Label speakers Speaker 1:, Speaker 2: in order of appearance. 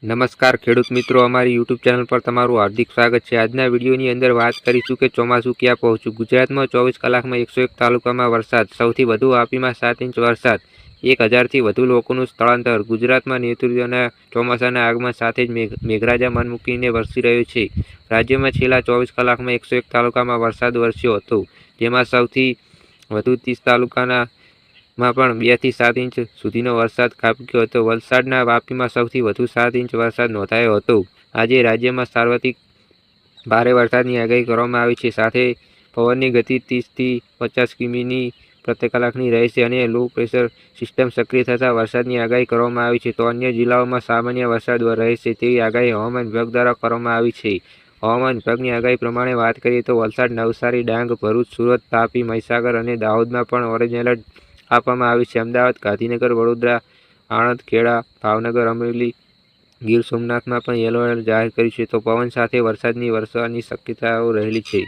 Speaker 1: નમસ્કાર ખેડૂત મિત્રો, અમારી યુટ્યુબ ચેનલ પર તમારું હાર્દિક સ્વાગત છે। આજના વિડીયોની અંદર વાત કરીશું કે ચોમાસું ક્યાં પહોંચ્યું। ગુજરાતમાં 24 કલાકમાં 101 તાલુકામાં વરસાદ, સૌથી વધુ વાપીમાં 7 ઇંચ વરસાદ, 1000થી વધુ લોકોનું સ્થળાંતર। ગુજરાતમાં નેતૃત્વના ચોમાસાના આગમન સાથે જ મેઘરાજા મન મૂકીને વરસી રહ્યો છે। રાજ્યમાં છેલ્લા 24 કલાકમાં 101 તાલુકામાં વરસાદ વરસ્યો હતો, જેમાં સૌથી વધુ 30 તાલુકાના માં પણ 2 થી 7 ઇંચ સુધીનો વરસાદ ખાબક્યો હતો। વલસાડના વાપીમાં સૌથી વધુ 7 ઇંચ વરસાદ નોંધાયો હતો। આજે રાજ્યમાં સાર્વત્રિક ભારે વરસાદની આગાહી કરવામાં આવી છે, સાથે પવનની ગતિ 30 થી 50 કિમી પ્રતિ કલાકની રહેશે અને લો પ્રેશર સિસ્ટમ સક્રિય થતાં વરસાદની આગાહી કરવામાં આવી છે, તો અન્ય જિલ્લાઓમાં સામાન્ય વરસાદ રહેશે તેવી આગાહી હવામાન વિભાગ દ્વારા કરવામાં આવી છે। હવામાન વિભાગની આગાહી પ્રમાણે વાત કરીએ તો વલસાડ, નવસારી, ડાંગ, ભરૂચ, સુરત, તાપી, મહીસાગર અને દાહોદમાં પણ ઓરેન્જ એલર્ટ આપવામાં આવ્યું છે। અમદાવાદ, ગાંધીનગર, વડોદરા, આણંદ, ખેડા, ભાવનગર, અમરેલી, ગીર સોમનાથમાં પણ યલો એલર્ટ જાહેર કર્યું છે, તો પવન સાથે વરસાદની વરસવાની શક્યતાઓ રહેલી છે।